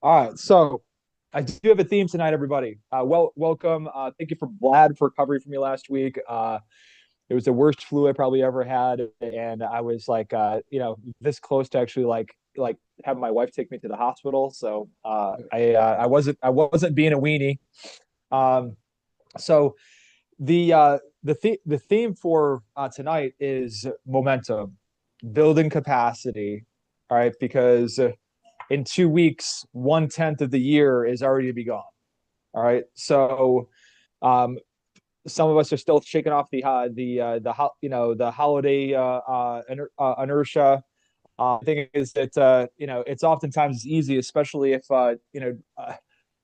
All right, so I do have a theme tonight, everybody. Welcome. Thank you for Vlad for covering for me last week. It was the worst flu I probably ever had, and I was like, this close to actually like having my wife take me to the hospital. So I wasn't being a weenie. Um, so the theme for tonight is momentum, building capacity. All right, because in 2 weeks, 1/10 of the year is already to be gone. All right. So um, some of us are still shaking off the holiday inertia. The thing is that it's oftentimes easy, especially if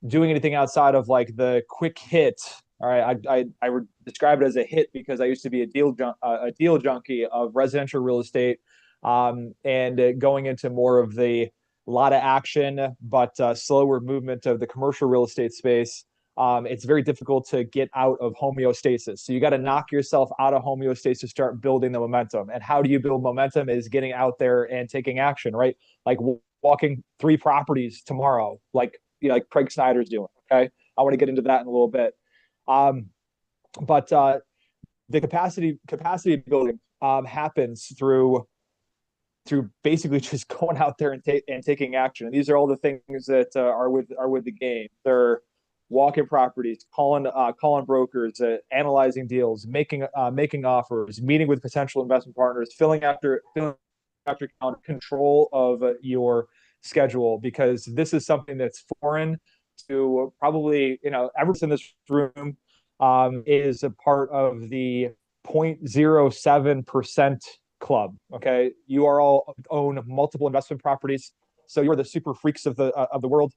doing anything outside of like the quick hit. All right, I would describe it as a hit because I used to be a deal junkie of residential real estate, and going into more of the lot of action but slower movement of the commercial real estate space. It's very difficult to get out of homeostasis. So you got to knock yourself out of homeostasis to start building the momentum. And how do you build momentum? Is getting out there and taking action, right? Like walking 3 properties tomorrow, like Craig Snyder's doing. Okay, I want to get into that in a little bit. Um, but the capacity building happens through basically just going out there and taking action. And these are all the things that are with the game. They're walking properties, calling brokers, analyzing deals, making offers, meeting with potential investment partners, filling after control of your schedule, because this is something that's foreign to probably everyone in this room is a part of the 0.07% club. Okay, you are all own multiple investment properties, so you're the super freaks of the world,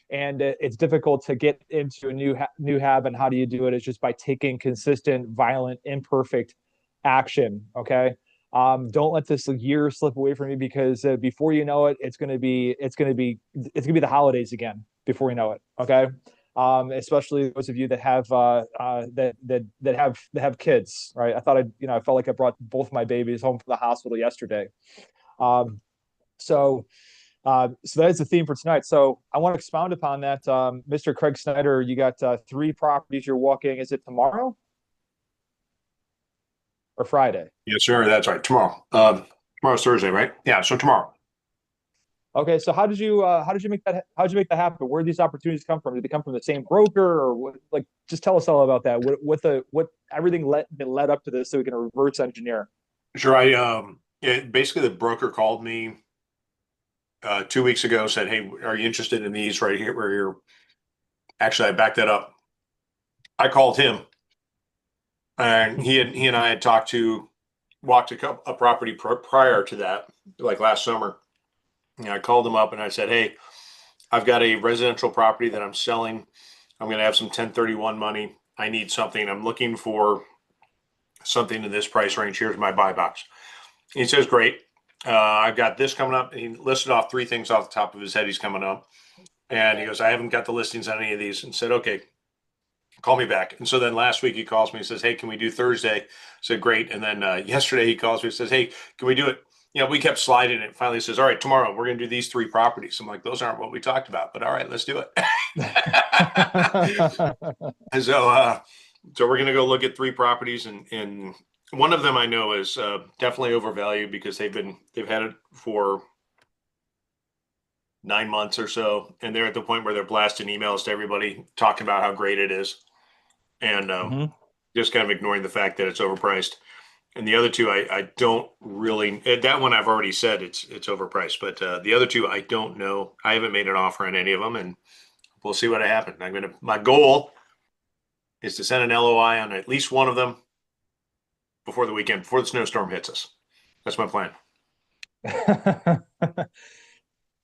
and it's difficult to get into a new habit. And how do you do it? It's just by taking consistent, violent, imperfect action. Okay, don't let this year slip away from you, because before you know it, it's gonna be the holidays again before you know it. Okay, especially those of you that have kids, right? I felt like I brought both my babies home from the hospital yesterday. Um, so so that is the theme for tonight. So I want to expound upon that. Mr. Craig Snyder, you got 3 properties you're walking. Is it tomorrow or Friday? Yes, sir. That's right. Tomorrow. Tomorrow's Thursday, right? Yeah. So tomorrow. Okay, so how did you make that happen? Where did these opportunities come from? Did they come from the same broker, or what? Like, just tell us all about that. What everything been led up to this, so we can reverse engineer. Sure. Basically the broker called me 2 weeks ago, said, "Hey, are you interested in these right here? Where you're actually I backed that up. I called him, and he and I had walked a property prior to that, like last summer. And I called him up and I said, "Hey, I've got a residential property that I'm selling. I'm going to have some 1031 money. I need something. I'm looking for something in this price range. Here's my buy box." He says, "Great. I've got this coming up." He listed off 3 things off the top of his head he's coming up. And he goes, "I haven't got the listings on any of these." And said, "Okay, call me back." And so then last week he calls me and says, "Hey, can we do Thursday?" I said, "Great." And then yesterday he calls me and says, "Hey, can we do it?" We kept sliding it. Finally, he says, "All right, tomorrow we're going to do these 3 properties." I'm like, "Those aren't what we talked about, but all right, let's do it." And so we're going to go look at 3 properties, and one of them I know is definitely overvalued because they've had it for 9 months or so, and they're at the point where they're blasting emails to everybody talking about how great it is, and Mhm. just kind of ignoring the fact that it's overpriced. And the other two, I don't really. That one I've already said it's overpriced, but the other two I don't know. I haven't made an offer on any of them, and we'll see what happens. My goal is to send an LOI on at least one of them before the weekend, before the snowstorm hits us. That's my plan.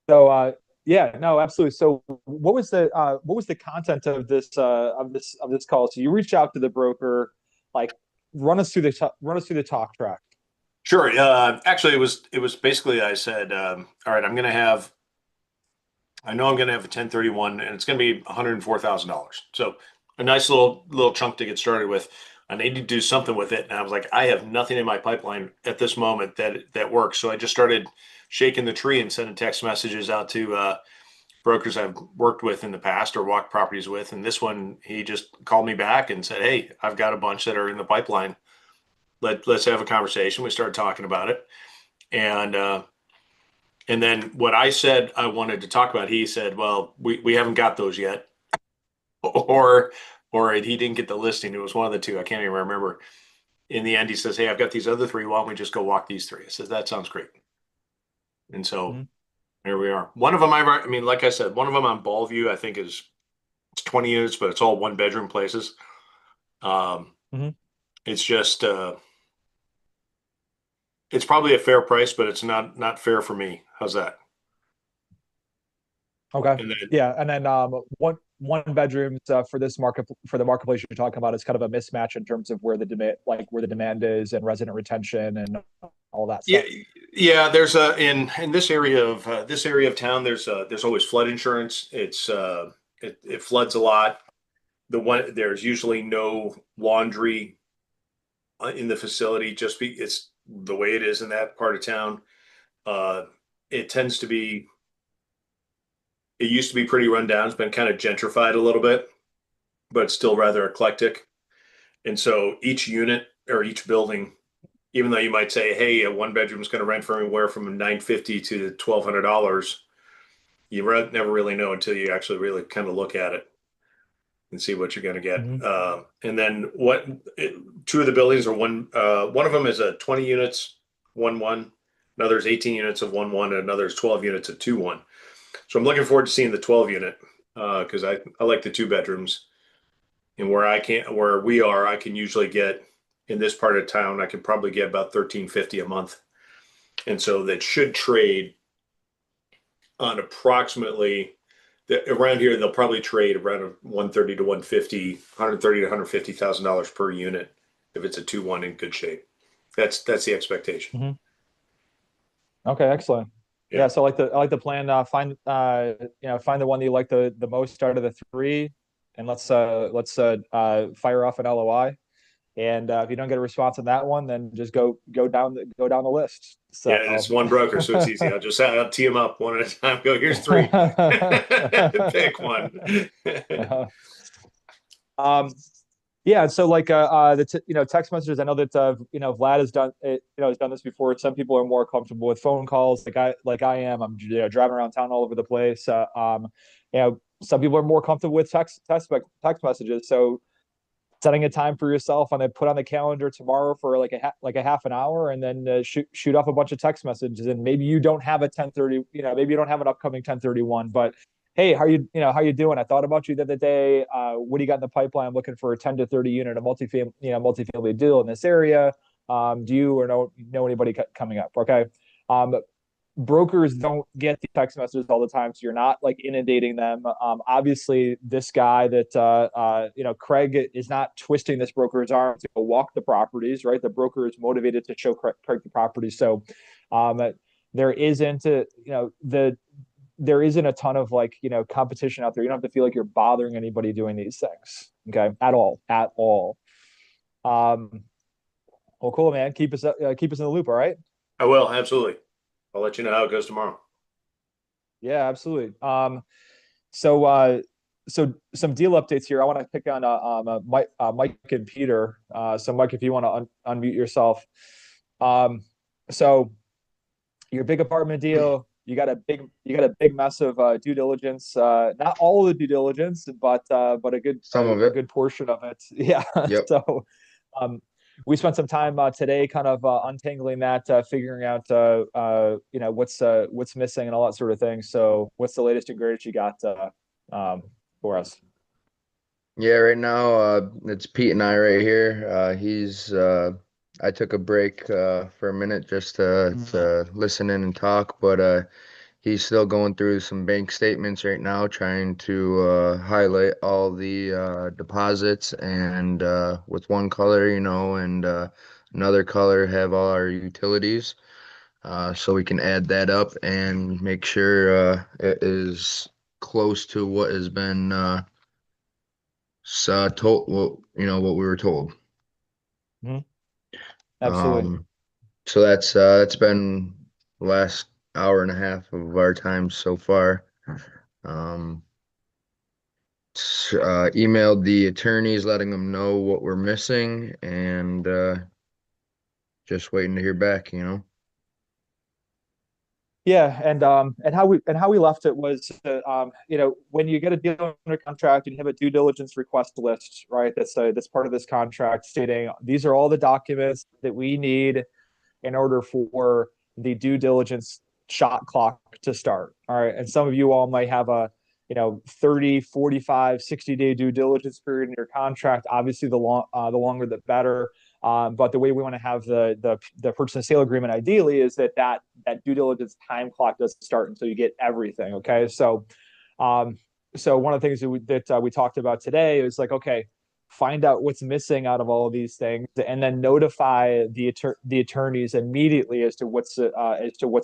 So yeah, no, absolutely. So what was the content of this call? So you reached out to the broker, like run us through the talk track. Sure. Actually, it was basically I said, all right, I know I'm gonna have a 1031, and it's gonna be $104,000. So a nice little chunk to get started with. I need to do something with it, and I was like, I have nothing in my pipeline at this moment that works. So I just started shaking the tree and sending text messages out to brokers I've worked with in the past or walked properties with. And this one, he just called me back and said, "Hey, I've got a bunch that are in the pipeline. Let's have a conversation." We started talking about it. And and then what I said I wanted to talk about, he said, "Well, we haven't got those yet." Or he didn't get the listing. It was one of the two. I can't even remember. In the end, he says, "Hey, I've got these other three. Why don't we just go walk these three?" I says, "That sounds great." And so Mhm. here we are. One of them, I mean, like I said, one of them on Ballview, I think is it's 20 units, but it's all one bedroom places. Um, Mhm. it's just it's probably a fair price, but it's not fair for me. How's that? Okay. And then Yeah, and then one bedrooms for this market for the marketplace you're talking about is kind of a mismatch in terms of where the demand where the demand is and resident retention and all that yeah, stuff. yeah, there's a in this area of town, there's always flood insurance. It floods a lot. There's usually no laundry in the facility, it's the way it is in that part of town. Uh, it tends to be it used to be pretty run down. It's been kind of gentrified a little bit, but it's still rather eclectic. And so each unit or each building, even though you might say, "Hey, a one bedroom is going to rent for anywhere from $950 to $1,200," you never really know until you actually really kind of look at it and see what you're going to get. Hmm. And then two of the buildings are one of them is a 20 units, 1-1. Another is 18 units of 1-1, and another is 12 units of 2-1. So I'm looking forward to seeing the 12 unit because I like the two bedrooms. And where we are, I can usually get in this part of town, I can probably get about 1350 a month. And so that should trade on approximately around here, they'll probably trade around 130 to 150, 130 to $150,000 per unit if it's a 2-1 in good shape. That's the expectation. Hmm. Okay, excellent. Yeah. Yeah, so I like the plan. Find find the one that you like the most out of the three, and let's fire off an LOI. And if you don't get a response on that one, then just go down the list. Yeah, So it's one broker, so it's easy. I'll tee them up one at a time. Go, here's three. Pick one. um, yeah, so like text messages. I know that Vlad has done it. Has done this before. Some people are more comfortable with phone calls, like I am. I'm driving around town all over the place. Some people are more comfortable with text messages. So setting a time for yourself and then put on the calendar tomorrow for like a half an hour and then shoot off a bunch of text messages and maybe you don't have a 10:30 maybe you don't have an upcoming 10:31 but hey how you doing I thought about you the other day what do you got in the pipeline I'm looking for a 10 to 30 unit a multifamily deal in this area do you or know anybody coming up okay um brokers don't get the text messages all the time, so you're not like inundating them. Obviously, this guy that Craig is not twisting this broker's arm to go walk the properties, right? The broker is motivated to show Craig the properties, so um, there isn't there isn't a ton of competition out there. You don't have to feel like you're bothering anybody doing these things, okay? At all. Um, well, cool, man. Keep us in the loop, all right? I will, absolutely. I'll let you know how it goes tomorrow. Yeah, absolutely. So, so some deal updates here. I want to pick on Mike and Peter. So, Mike, if you want to unmute yourself. Um, so your big apartment deal, you got a big mess of due diligence. Not all of the due diligence, but Some of a it. good portion of it. Yeah. Yep. So, um, we spent some time today kind of untangling that, figuring out what's missing and all that sort of thing. So, what's the latest and greatest you got um, for us? Yeah, right now, it's Pete and I right here. I took a break for a minute just to listen in and talk, but he's still going through some bank statements right now, trying to highlight all the deposits and with one color, and another color have all our utilities. So we can add that up and make sure it is close to what has been told, what we were told. Mhm. Absolutely. Um, so that's been the last hour and a half of our time so far. Um, emailed the attorneys letting them know what we're missing and just waiting to hear back, you know? Yeah, and how we left it was you know, when you get a deal under contract and you have a due diligence request list, right? That's part of this contract stating these are all the documents that we need in order for the due diligence shot clock to start. All right. And some of you all might have a, you know, 30, 45, 60-day due diligence period in your contract. Obviously, the longer the better. But the way we want to have the purchase and sale agreement ideally is that due diligence time clock doesn't start until you get everything. Okay. Um, so one of the things that we talked about today is like, okay, find out what's missing out of all of these things, and then notify the attorneys immediately as to what's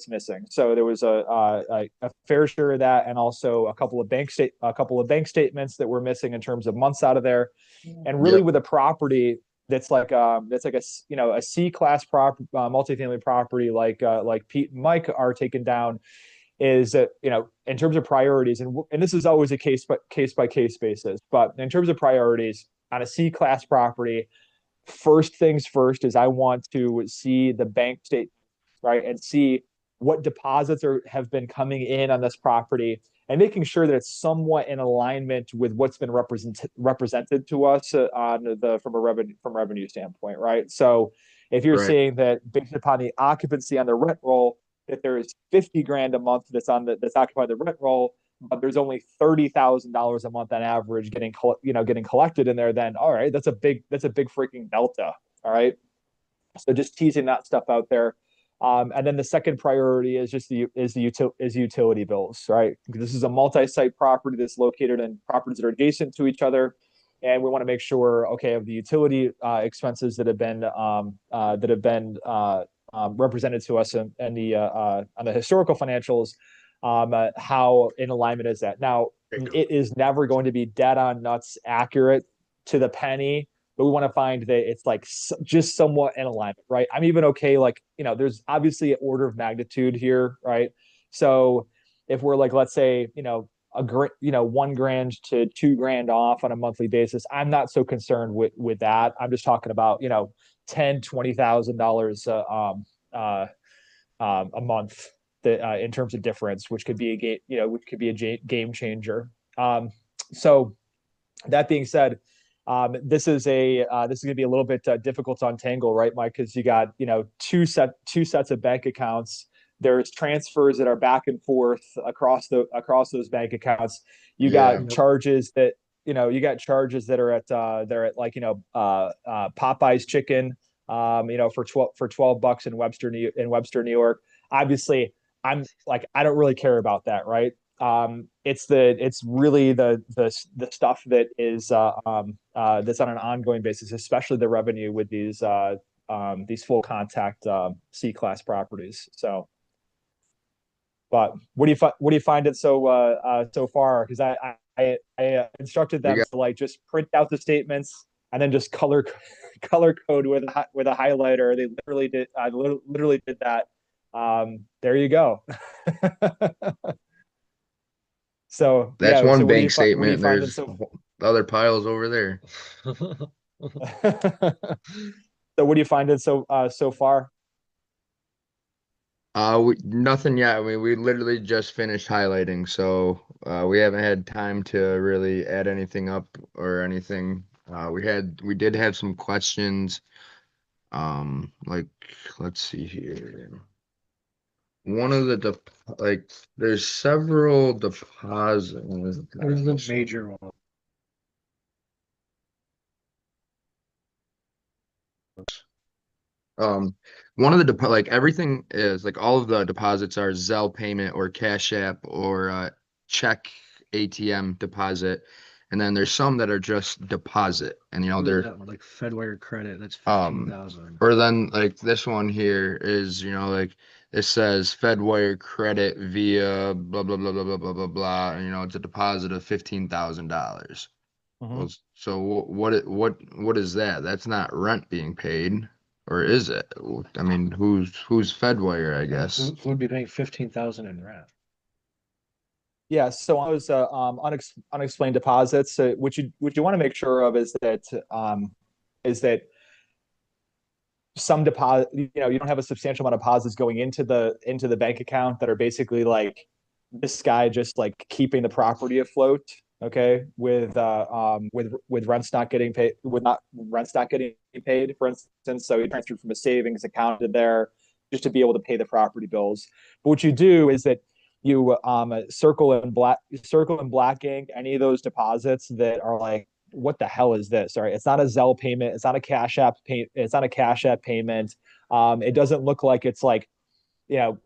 missing. So there was a fair share of that, and also a couple of bank statements that were missing in terms of months out of there, and really Yep. with a property that's like a you know a C class multifamily property like Pete and Mike are taking down is that you know in terms of priorities and this is always a case by case basis, but in terms of priorities on a C class property, first things first is I want to see the bank state, right, and see what deposits have been coming in on this property, and making sure that it's somewhat in alignment with what's been represented to us on the from revenue standpoint, right? So if you're Right. seeing that based upon the occupancy on the rent roll, that there is 50 grand a month that's occupied the rent roll, but there's only $30,000 a month on average getting collected in there, then all right, that's a big freaking delta. All right. So just teasing that stuff out there. And then the second priority is just utility bills, right? This is a multi-site property that's located in properties that are adjacent to each other, and we want to make sure, okay, of the utility expenses that have been represented to us in the on the historical financials, how in alignment is that? Now, it is never going to be dead on nuts accurate to the penny, but we want to find that it's like just somewhat in alignment, right? I'm even okay, like, you know, there's obviously an order of magnitude here, right? So if we're like, let's say, you know, $1,000 to $2,000 off on a monthly basis, I'm not so concerned with that. I'm just talking about, you know, $10,000, $20,000 a month that in terms of difference, which could be a game, you know, which could be a game changer. So that being said, this is going to be a little bit difficult to untangle, right, Mike? Because you got, you know, two sets of bank accounts. There's transfers that are back and forth across those bank accounts. You Yeah. got charges that are at they're at like, you know, Popeye's Chicken, you know, for 12 bucks in Webster, New York. Obviously, I don't really care about that, right? It's really the stuff that is that's on an ongoing basis, especially the revenue with these full contact C class properties. So, but what do you find it so far? Because I instructed We them got to like just print out the statements and then just color code with a highlighter. They literally did. I literally did that. There you go. So that's yeah. So one what do bank what are you statement. finding There's so? other piles over there. So what are you finding so far? Nothing yet. I mean, we literally just finished highlighting, so we haven't had time to really add anything up or anything. We did have some questions. Like, let's see here. One of the like, there's several deposits. There's the major one. Um, one of the like everything is like all of the deposits are Zelle payment or Cash App or check ATM deposit, and then there's some that are just deposit, and you know What is they're that one? Like Fedwire credit, that's um 15,000. or then like this one here is, you know, like it says Fedwire credit via blah blah blah blah blah blah blah blah, and you know it's a deposit of $15,000. Well, Mhm. so what is that? That's not rent being paid, or is it? I mean, who's Fedwire, I guess. Who would be paying 15,000 in rent? Yeah, so on those unexplained deposits, what you want to make sure of is that some deposit, you know, you don't have a substantial amount of deposits going into the bank account that are basically like this guy just like keeping the property afloat, okay, with rents not getting paid, with not rents not getting paid, for instance. So he transferred from a savings account to there just to be able to pay the property bills. But what you do is that you circle and black ink any of those deposits that are like, what the hell is this? All right, it's not a Zelle payment, it's not a Cash App pay, it's not a Cash App payment. It doesn't look like it's like, you know,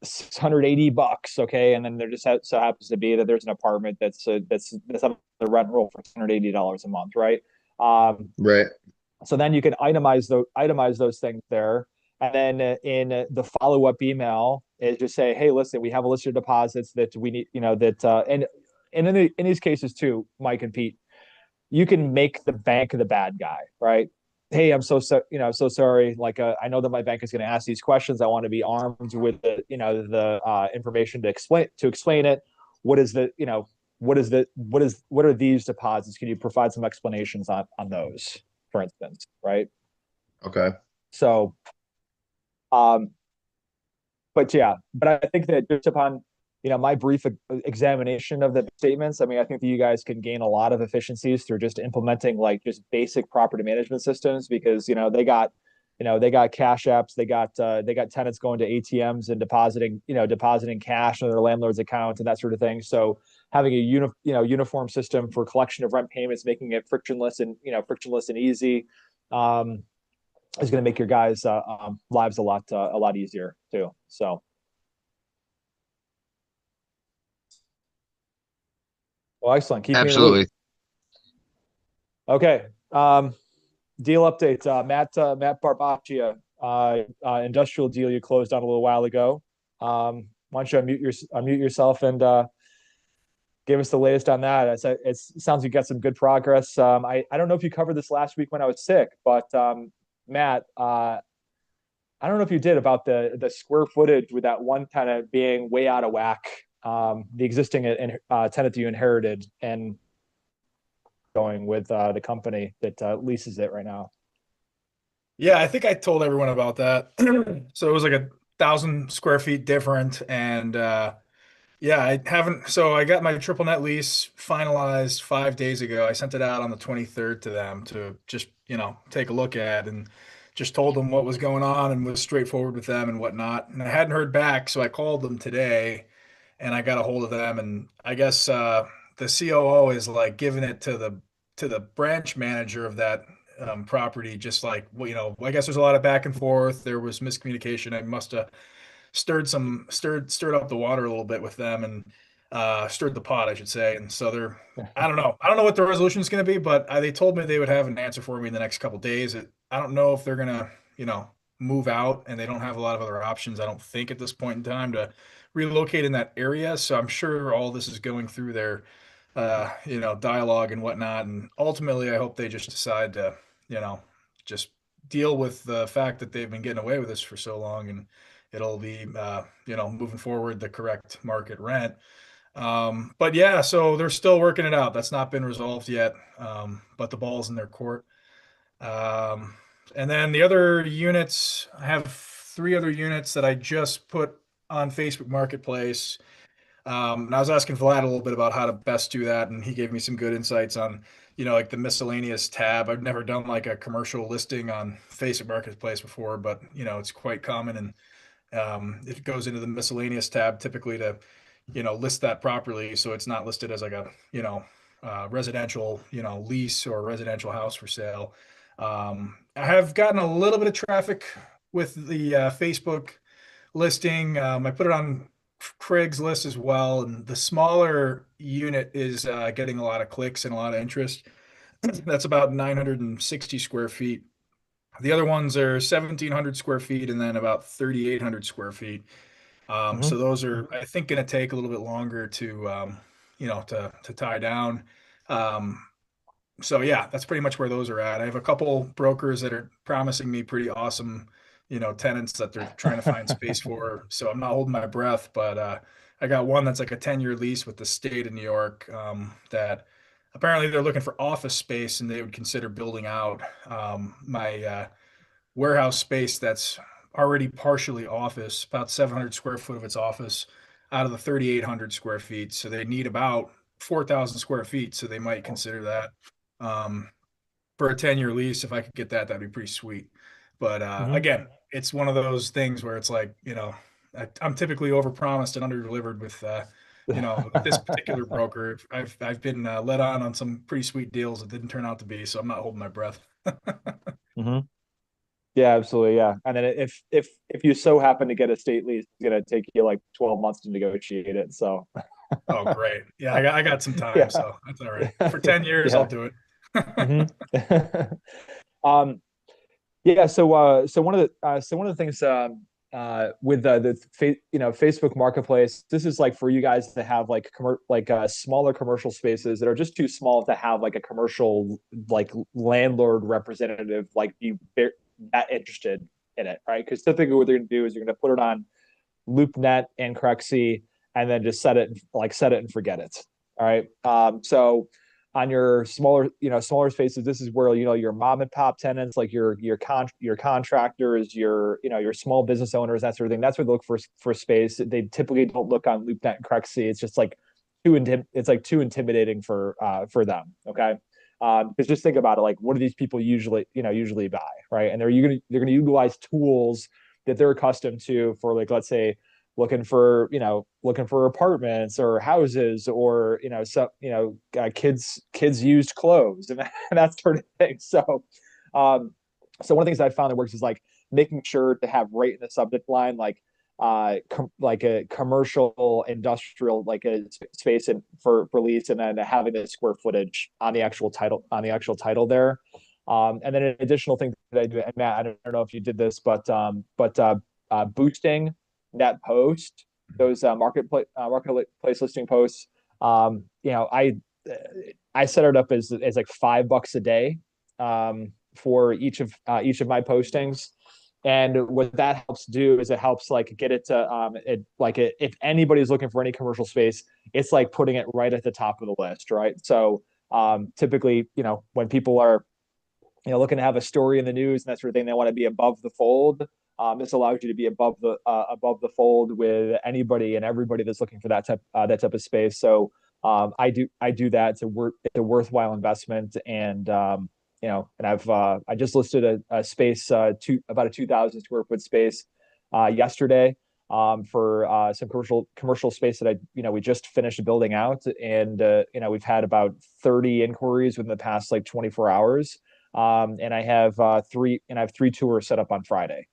$680, okay, and then there just so happens to be that there's an apartment that's on the rent roll for $680 a month, right? Right. So then you can itemize those things there, and then in the follow up email is just say, hey, listen, we have a list of deposits that we need, you know, that and in these cases too, Mike and Pete, you can make the bank the bad guy, right? Hey, I'm so sorry. Like, I know that my bank is going to ask these questions. I want to be armed with the information to explain it. What is the, you know, what are these deposits? Can you provide some explanations on those, for instance, right? Okay. So, um, but yeah, but I think that just upon, you know, my brief examination of the statements, I mean, I think that you guys can gain a lot of efficiencies through just implementing like just basic property management systems, because, you know, they got cash apps, they got tenants going to ATMs and depositing cash in their landlord's account and that sort of thing. So having a uniform system for collection of rent payments, making it frictionless and easy, um, is going to make your guys' lives a lot easier too. So. Well, excellent. Keep me in the loop. Absolutely. Okay. Deal update. Matt Barbaccia, industrial deal you closed on a little while ago. Why don't you unmute yourself and give us the latest on that? It sounds like you got some good progress. I don't know if you covered this last week when I was sick, but Matt, I don't know if you did, about the square footage with that one tenant being way out of whack. The existing tenant that you inherited and going with the company that leases it right now. Yeah, I think I told everyone about that. So it was like 1,000 square feet different. And yeah, I haven't. So I got my triple net lease finalized 5 days ago. I sent it out on the 23rd to them to just, take a look at, and just told them what was going on and was straightforward with them and whatnot. And I hadn't heard back. So I called them today and I got a hold of them. And I guess the COO is like giving it to the branch manager of that property, just like, well, I guess there's a lot of back and forth. There was miscommunication. I must have stirred up the water a little bit with them, and stirred the pot, I should say. And so I don't know what the resolution is going to be, but they told me they would have an answer for me in the next couple of days. I don't know if they're going to, move out, and they don't have a lot of other options, I don't think, at this point in time, to relocate in that area. So I'm sure all this is going through their dialogue and whatnot. And ultimately, I hope they just decide to, just deal with the fact that they've been getting away with this for so long, and it'll be, moving forward, the correct market rent. But yeah, so they're still working it out. That's not been resolved yet. But the ball's in their court. And then the other units, I have 3 other units that I just put on Facebook Marketplace. And I was asking Vlad a little bit about how to best do that, and he gave me some good insights on, like the miscellaneous tab. I've never done like a commercial listing on Facebook Marketplace before, but it's quite common, and it goes into the miscellaneous tab typically to, list that properly, so it's not listed as like a, residential, lease or residential house for sale. I have gotten a little bit of traffic with the Facebook listing. I put it on Craigslist as well, and the smaller unit is getting a lot of clicks and a lot of interest. That's about 960 square feet. The other ones are 1,700 square feet and then about 3,800 square feet. So those are, I think, going to take a little bit longer to, to tie down. So yeah, that's pretty much where those are at. I have a couple brokers that are promising me pretty awesome, tenants that they're trying to find space for. So I'm not holding my breath, but I got one that's like a 10-year lease with the state of New York, that apparently they're looking for office space and they would consider building out my warehouse space that's already partially office, about 700 square foot of its office out of the 3,800 square feet. So they need about 4,000 square feet. So they might consider that. For a 10-year lease, if I could get that, that'd be pretty sweet. But Mhm. again, it's one of those things where it's like, I'm typically overpromised and underdelivered with, with this particular broker. I've been led on some pretty sweet deals that didn't turn out to be, so I'm not holding my breath. hmm Yeah, absolutely. Yeah. And then if you so happen to get a state lease, it's gonna take you like 12 months to negotiate it. So Oh, great. Yeah, I got some time, yeah. so that's all right. For 10 years, I'll Yeah. do it. hmm Um, yeah, so one of the things with Facebook Marketplace, this is like for you guys to have like smaller commercial spaces that are just too small to have like a commercial like landlord representative like be that interested in it, right? Because typically what they're going to do is you're going to put it on LoopNet and Crexi, and then just set it and forget it. All right. So on your smaller spaces, this is where your mom and pop tenants, like your contractors, your small business owners, that sort of thing. That's where they look for space. They typically don't look on LoopNet and Crexi. It's just like too intimidating for them. Okay. Because just think about it, like what do these people usually buy, right? And they're gonna utilize tools that they're accustomed to for, like, let's say looking for apartments or houses, or kids used clothes and that sort of thing. Um so one of the things I found that works is like making sure to have right in the subject line like a commercial industrial, like a space for lease, and then having the square footage on the actual title there. And then an additional thing that I do, and Matt, I don't know if you did this, but boosting that post, those marketplace listing posts. I set it up as like $5 a day for each of my postings. And what that helps do is it helps like get it to if anybody's looking for any commercial space, it's like putting it right at the top of the list, right? So typically, when people are looking to have a story in the news and that sort of thing, they want to be above the fold. This allows you to be above the fold with anybody and everybody that's looking for that type of space. So I do that. It's a worthwhile investment, and I just listed a space, about a 2,000 square foot space yesterday, for some commercial space that we just finished building out, and we've had about 30 inquiries within the past like 24 hours. And I have three tours set up on Friday,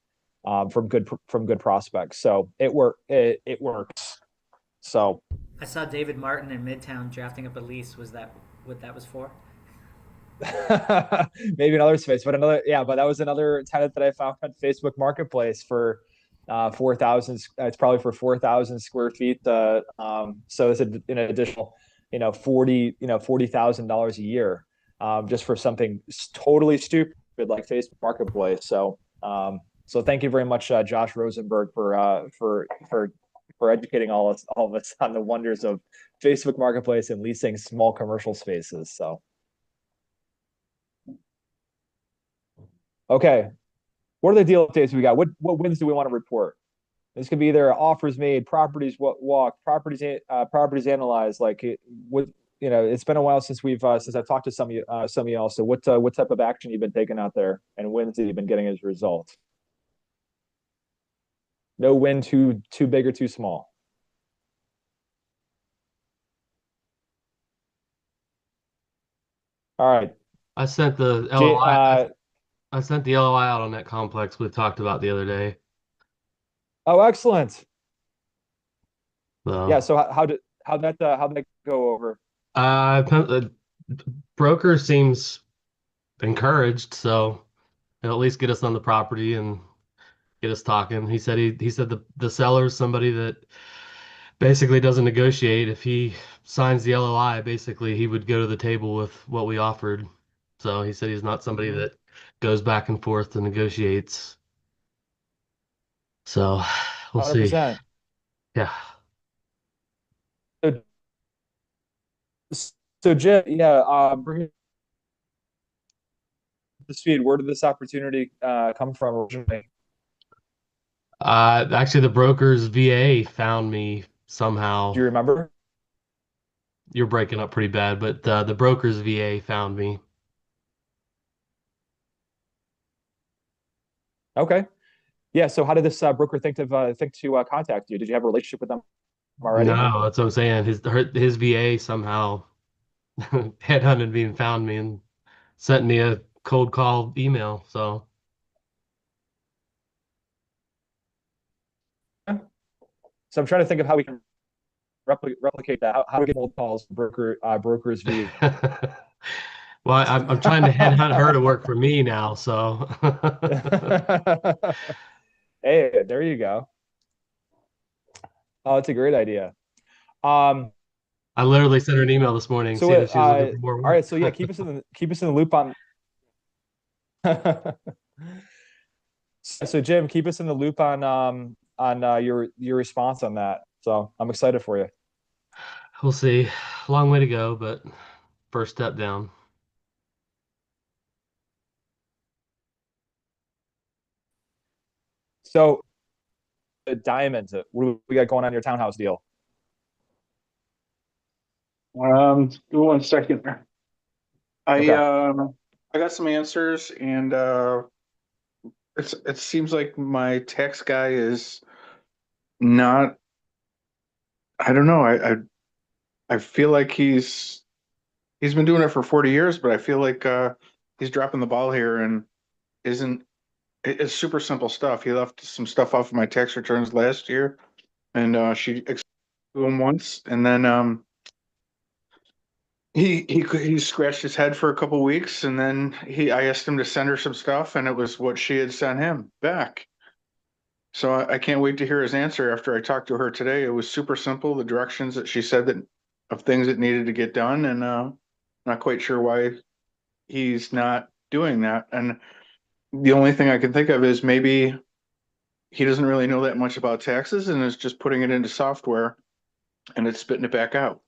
from good prospects. So it works. So I saw David Martin in Midtown drafting up a lease. Was that what that was for? maybe another space, but that was another tenant that I found on Facebook Marketplace for 4,000. It's probably for 4,000 square feet. So it's an additional, 40,000 a year, just for something totally stupid like Facebook Marketplace. So thank you very much, Josh Rosenberg, for educating all of us on the wonders of Facebook Marketplace and leasing small commercial spaces. So okay, what are the deal updates we got? What wins do we want to report? This could be either offers made, properties walked, properties analyzed. It's been a while since I've talked to some of y'all. So what type of action you've been taking out there, and wins that you've been getting as a result? No win too big or too small. All right. I sent the J, LOI. I sent the LOI out on that complex we talked about the other day. oh, excellent. Yeah. So, So how'd that go over? the broker seems encouraged, so he'll at least get us on the property and get us talking. He said the seller's somebody that basically doesn't negotiate. If he signs the LOI, basically he would go to the table with what we offered. So he said he's not somebody Mhm. that goes back and forth and negotiates. So we'll see. 100%. Yeah. So Jim, yeah, bring the speed. Where did this opportunity come from originally? Actually, the broker's VA found me somehow. Do you remember? You're breaking up pretty bad, but the broker's VA found me. Okay. Yeah. So how did this broker think to contact you? Did you have a relationship with them already? No, that's what I'm saying. His VA somehow headhunted me and found me and sent me a cold call email. So So I'm trying to think of how we can replicate that. How do we get cold calls brokers via? well, I'm trying to headhunt her to work for me now. So Hey, there you go. Oh, it's a great idea. Um, I literally sent her an email this morning so seeing if she was looking for more all work. right, so yeah, keep us in the loop on. So Jim, keep us in the loop on your response on that. So I'm excited for you. We'll see. Long way to go, but first step down. So the diamonds, what do we got going on your townhouse deal? Give me 1 second. Okay. I got some answers, and it seems like my tax guy is not. I don't know. I feel like he's been doing it for 40 years, but I feel like he's dropping the ball here and isn't. It's super simple stuff. He left some stuff off of my tax returns last year, and she explained to him once, and then he scratched his head for a couple weeks, and then I asked him to send her some stuff, and it was what she had sent him back. So I can't wait to hear his answer after I talked to her today. It was super simple, the directions that she said that of things that needed to get done, and not quite sure why he's not doing that. And the only thing I can think of is maybe he doesn't really know that much about taxes and is just putting it into software and it's spitting it back out.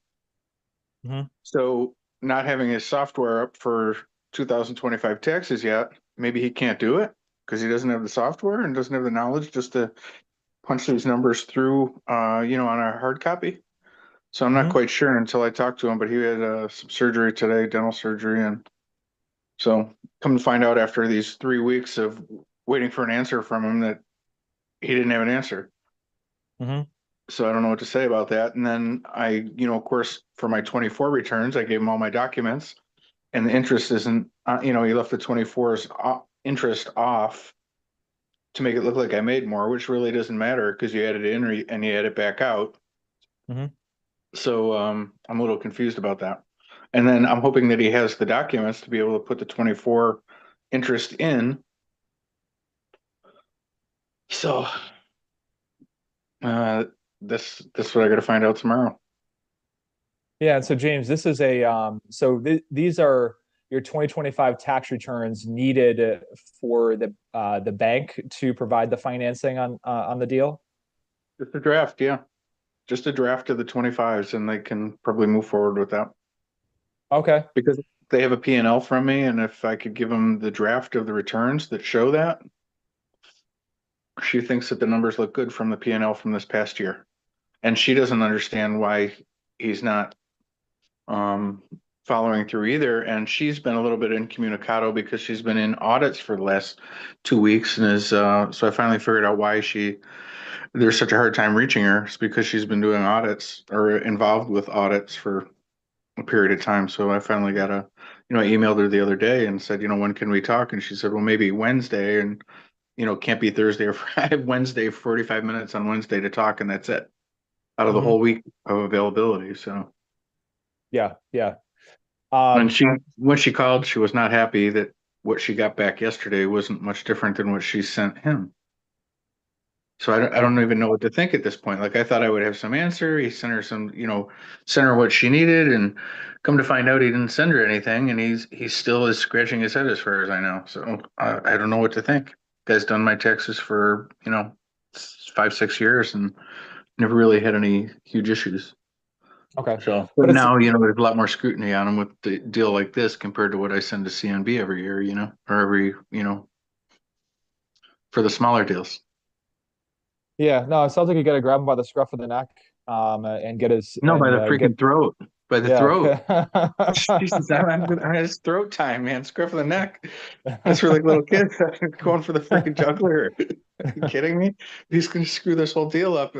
Mhm. So not having his software up for 2025 taxes yet, maybe he can't do it because he doesn't have the software and doesn't have the knowledge just to punch these numbers through, on a hard copy. So I'm not Mhm. quite sure until I talk to him, but he had some surgery today, dental surgery. And so come to find out after these 3 weeks of waiting for an answer from him that he didn't have an answer. Mhm. So I don't know what to say about that. And then of course, for my 24 returns, I gave him all my documents and the interest isn't, he left the 24's interest off to make it look like I made more, which really doesn't matter because you add it in and you add it back out. Mhm. So I'm a little confused about that. And then I'm hoping that he has the documents to be able to put the 24 interest in. So this is what I got to find out tomorrow. Yeah, and so James, this is these are your 2025 tax returns needed for the bank to provide the financing on the deal. Just a draft, yeah. Just a draft of the 25s, and they can probably move forward with that Okay. because they have a P&L from me, and if I could give them the draft of the returns that show that, she thinks that the numbers look good from the P&L from this past year. And she doesn't understand why he's not following through either. And she's been a little bit incommunicado because she's been in audits for the last 2 weeks and so I finally figured out why there's such a hard time reaching her. It's because she's been doing audits or involved with audits for a period of time. So I finally I emailed her the other day and said, when can we talk? And she said, well, maybe Wednesday, and can't be Thursday or Friday. Wednesday, 45 minutes on Wednesday to talk, and that's it out of the Mhm. whole week of availability. So Yeah, yeah. when she called, she was not happy that what she got back yesterday wasn't much different than what she sent him. So I don't even know what to think at this point. Like I thought I would have some answer. He sent her sent her what she needed, and come to find out he didn't send her anything, and he still is scratching his head as far as I know. So I don't know what to think. Guy's done my taxes for 5, 6 years and never really had any huge issues. Okay. So, But but it's- now, there's a lot more scrutiny on them with the deal like this compared to what I send to CNB every year, or every, for the smaller deals. Yeah, no, it sounds like you got to grab him by the scruff of the neck, and get his No, by and the freaking throat, by the throat. Jesus, it's throat time, man. Scruff of the neck. That's for like little kids going for the freaking juggler. Are you kidding me? He's gonna screw this whole deal up.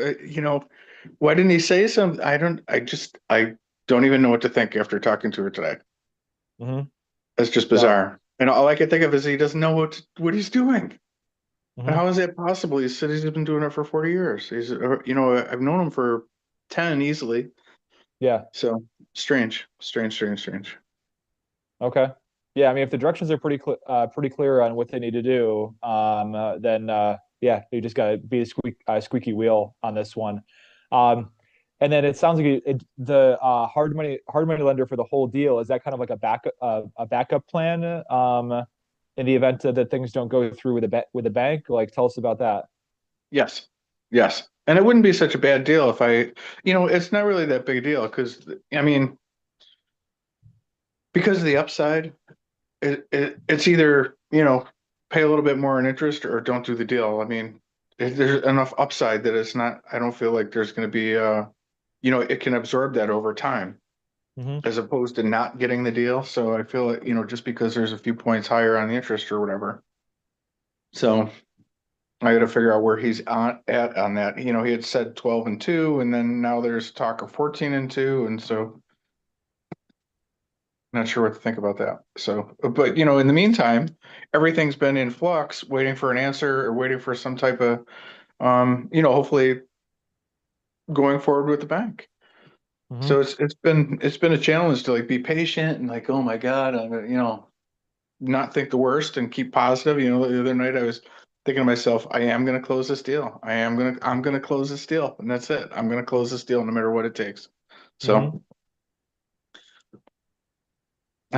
Why didn't he say something? I don't even know what to think after talking to her today. Mhm. That's just bizarre. And all I can think of is he doesn't know what he's doing. Mhm. And how is that possible? He said he's been doing it for 40 years. I've known him for 10 easily. Yeah. So strange. Okay. Yeah, I mean, if the directions are pretty clear on what they need to do, then yeah, you just got to be a squeaky wheel on this one. Um, and then it sounds like the hard money lender for the whole deal, is that kind of like a backup plan, in the event that things don't go through with the bank? Like, tell us about that. Yes. Yes. And it wouldn't be such a bad deal if it's not really that big a deal because, I mean, because of the upside, it's either, pay a little bit more in interest or don't do the deal. I mean, there's enough upside that I don't feel like there's going to be, it can absorb that over time Mhm. as opposed to not getting the deal. So I feel like, just because there's a few points higher on the interest or whatever. So I got to figure out where he's at on that. He had said 12-2, and then now there's talk of 14-2, and so not sure what to think about that. So, but in the meantime, everything's been in flux, waiting for an answer or waiting for some type of, hopefully going forward with the bank. Mhm. So it's been a challenge to like be patient and like, oh my God, I'm not think the worst and keep positive. The other night I was thinking to myself, I am going to close this deal. I'm going to close this deal, and that's it. I'm going to close this deal no matter what it takes. So Mhm.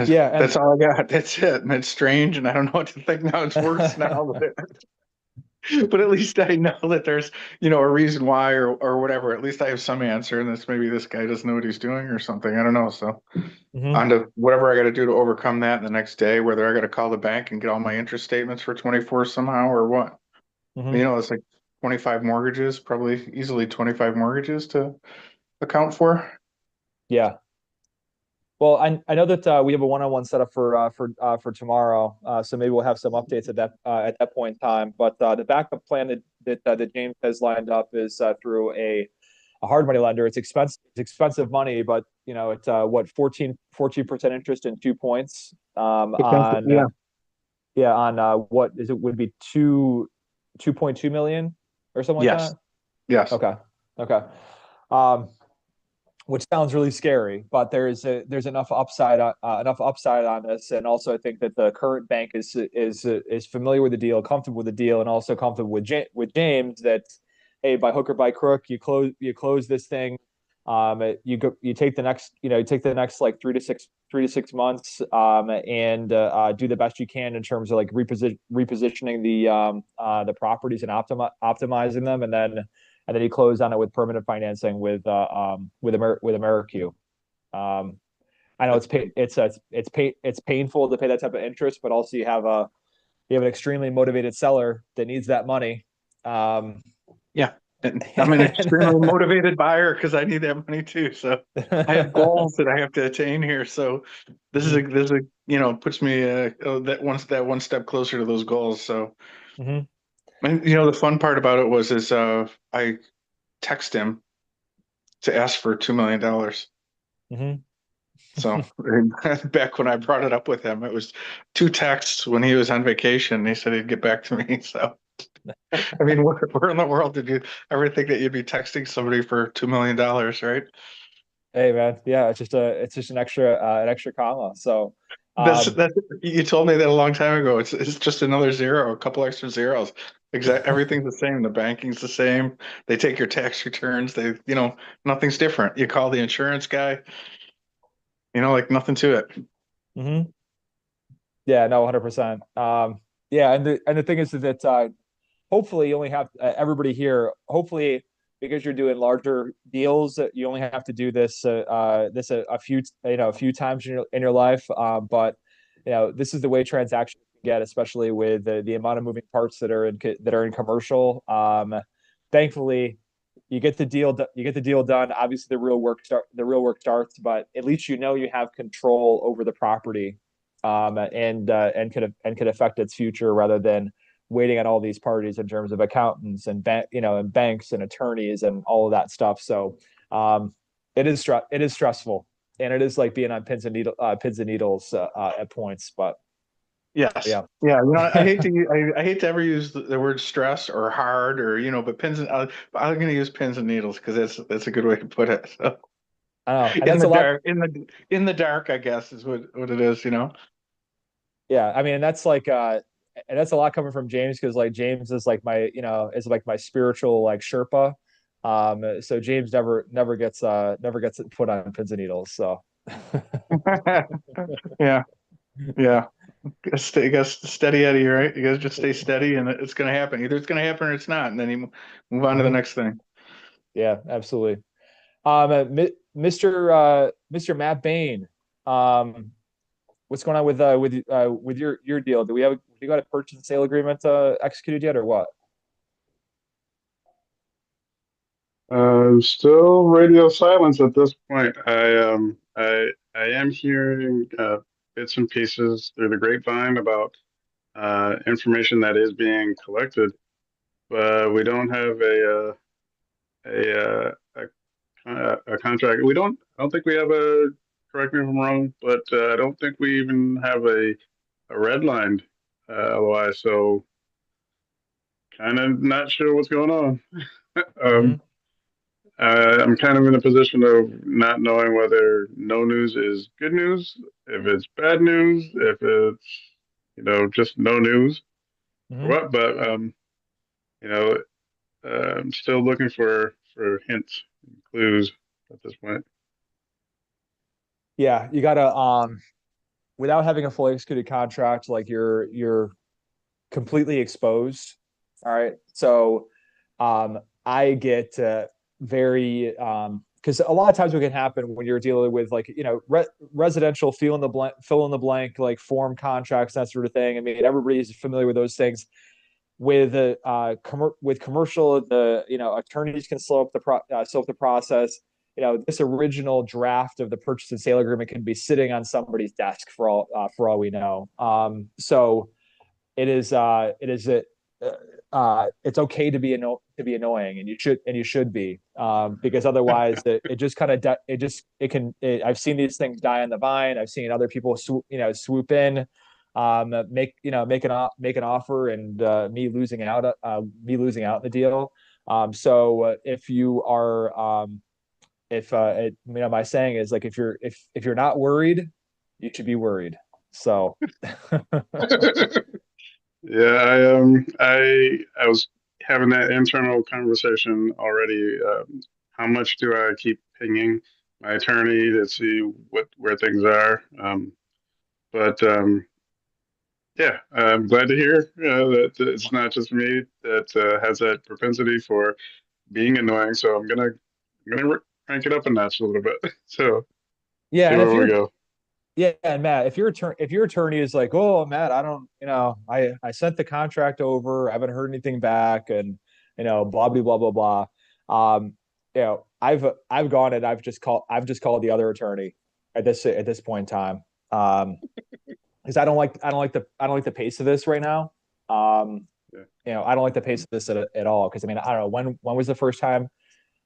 Yeah, and that's all I got. That's it. And it's strange, and I don't know what to think now. It's worse now, but at least I know that there's, a reason why or whatever. At least I have some answer, and that's maybe this guy doesn't know what he's doing or something. I don't know. So Mhm. on to whatever I got to do to overcome that the next day, whether I got to call the bank and get all my interest statements for 24 somehow or what. Mhm. It's like 25 mortgages, probably easily 25 mortgages to account for. Yeah. Well, I know that we have a one-on-one set up for tomorrow, so maybe we'll have some updates at that point in time. But the backup plan that James has lined up is through a hard money lender. It's expensive money, but it's what 14% interest in 2 points, on Yeah. yeah, on what is it would be 2.2 million or something like Yes. that. Yes. Okay. Okay. Um, which sounds really scary, but there's enough upside on this, and also I think that the current bank is familiar with the deal, comfortable with the deal, and also comfortable with James that, hey, by hook or by crook, you close this thing, you take the next like 3 to 6 months, and do the best you can in terms of like repositioning the properties and optimizing them, and then he closed on it with permanent financing with AmeriQ. I know it's painful to pay that type of interest, but also you have an extremely motivated seller that needs that money. Yeah. And I'm an extremely motivated buyer because I need that money too. So I have goals that I have to attain here. So this is puts me that one step closer to those goals. So Mhm. and the fun part about it is I text him to ask for $2 million. Mhm. So back when I brought it up with him, it was 2 texts when he was on vacation. He said he'd get back to me. So I mean, where in the world did you ever think that you'd be texting somebody for $2 million, right? Hey man, yeah, it's just an extra comma. So, um, That's you told me that a long time ago. It's just another zero, a couple extra zeros. Everything's the same. The banking's the same. They take your tax returns. Nothing's different. You call the insurance guy, like nothing to it. mhm. Yeah, no, 100%. Yeah, and the thing is that hopefully you only have everybody here. Hopefully because you're doing larger deals, you only have to do this a few a few times in your life. But this is the way transactions get, especially with the amount of moving parts that are in commercial. Thankfully, you get the deal done. Obviously, the real work starts, but at least you have control over the property, and could affect its future rather than waiting on all these parties in terms of accountants and and banks and attorneys and all of that stuff. So it is stressful, and it is like being on pins and needles at points. But Yes. yeah. Yeah. I hate to ever use the word stress or hard or, but I'm going to use pins and needles because that's a good way to put it. So I know. And in that's the a lot. dark, in the dark, I guess is what it is, Yeah, I mean, and that's like and that's a lot coming from James, because like James is like my spiritual like Sherpa. So James never gets put on pins and needles. So Yeah. Yeah. Guess steady Eddie, right? You guys just stay steady and it's going to happen. Either it's going to happen or it's not. And then you move on to the next thing. yeah, absolutely. Mr. Matt Bain, what's going on with your deal? Do you got a purchase and sale agreement executed yet, or what? Still radio silence at this point. I am hearing bits and pieces through the grapevine about information that is being collected, but we don't have a contract. I don't think we have a. Correct me if I'm wrong, but I don't think we even have a redlined LOI. So kind of not sure what's going on. Mhm. I'm kind of in a position of not knowing whether no news is good news, if it's bad news, if it's just no news, or Mhm. what. But you know, I'm still looking for hints, clues at this point. Yeah, you gotta without having a fully executed contract, like you're completely exposed. All right. So I get very because a lot of times what can happen when you're dealing with like residential fill in the blank like form contracts, that sort of thing. I mean, everybody's familiar with those things. With with commercial, the attorneys can slow up the process. This original draft of the purchase and sale agreement can be sitting on somebody's desk for all we know. So it's okay to be annoying, and you should be, because otherwise it just kind of I've seen these things die on the vine. I've seen other people swoop in, make an offer, and me losing out in the deal. So if you are if my saying is like, if you're not worried, you should be worried. So Yeah, I was having that internal conversation already. How much do I keep pinging my attorney to see where things are? But yeah, I'm glad to hear that it's not just me that has that propensity for being annoying. So I'm gonna crank it up a notch a little bit. So yeah, see and if where we you're go. yeah, and Matt, if your attorney is like, oh, Matt, I don't, I sent the contract over, I haven't heard anything back, and blah blah blah blah blah. I've gone and I've just called the other attorney at this point in time. Because I don't like the pace of this right now. Yeah. I don't like the pace of this at all. Because I mean, I don't know, when was the first time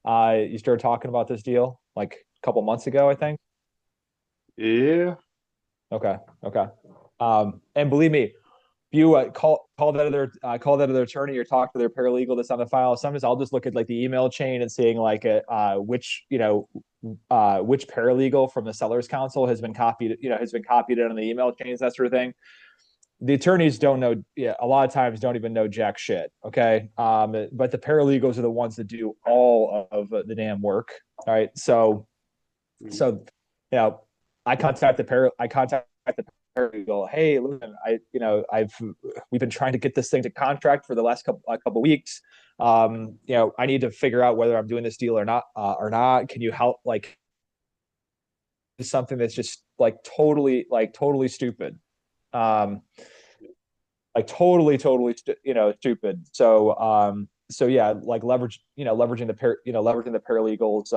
you started talking about this deal? Like a couple months ago, I think. Yeah. Okay. Okay. And believe me, if you call that other attorney or talk to their paralegal that's on the file, sometimes I'll just look at like the email chain and seeing like which paralegal from the sellers council has been copied on the email chains, that sort of thing. The attorneys don't know, yeah, a lot of times don't even know jack shit. Okay. But the paralegals are the ones that do all of the damn work. All right. So, I contact the paralegal, hey, listen, we've been trying to get this thing to contract for the last couple weeks. I need to figure out whether I'm doing this deal or not. Can you help? Like, something that's just like totally stupid. Like totally stupid. So yeah, like leveraging the paralegals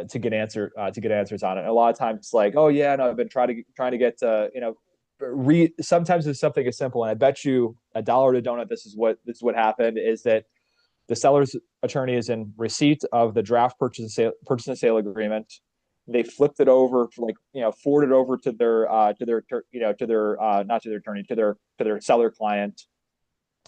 to get answers on it. And a lot of times it's like, oh yeah, no, I've been trying to get sometimes it's something as simple, and I bet you $1 to donut this is what happened, is that the seller's attorney is in receipt of the draft purchase and sale agreement. They flipped it over, forwarded over to their not to their attorney, to their seller client,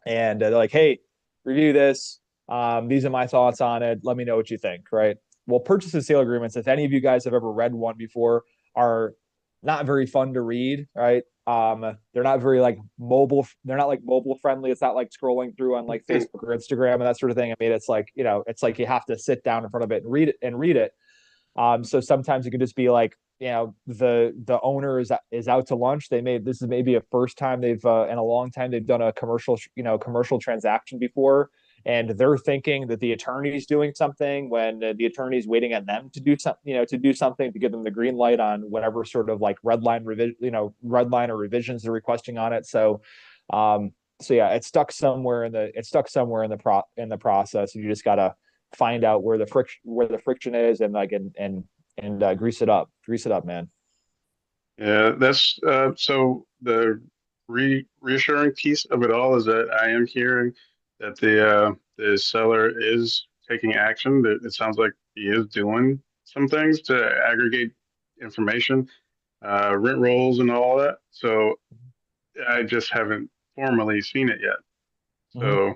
and they're like, hey, review this. These are my thoughts on it. Let me know what you think. Right. Well, purchase and sale agreements, if any of you guys have ever read one before, are not very fun to read. Right. They're not very mobile. They're not mobile friendly. It's not like scrolling through on Facebook or Instagram and that sort of thing. I mean, it's like you have to sit down in front of it and read it. So sometimes it could just be like, the owner is out to lunch. This is maybe a first time they've in a long time they've done a commercial transaction before, and they're thinking that the attorney's doing something when the attorney's waiting on them to do something to give them the green light on whatever sort of red line or revisions they're requesting on it. So yeah, it's stuck somewhere in the process. You just gotta find out where the friction is, and grease it up, man. Yeah, that's so the reassuring piece of it all is that I am hearing that the seller is taking action. That it sounds like he is doing some things to aggregate information, rent rolls and all that. So I just haven't formally seen it yet. So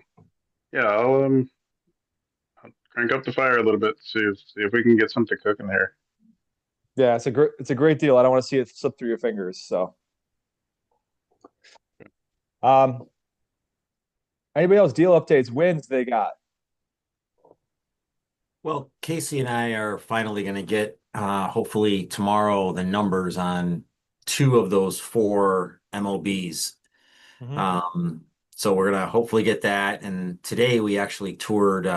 yeah, I'll crank up the fire a little bit, see if we can get something cooking here. Yeah, it's a great deal. I don't want to see it slip through your fingers. So, anybody else deal updates, wins they got? Well, Casey and I are finally going to get, hopefully tomorrow, the numbers on 2 of those 4 MOBs. So we're going to hopefully get that. And today we actually toured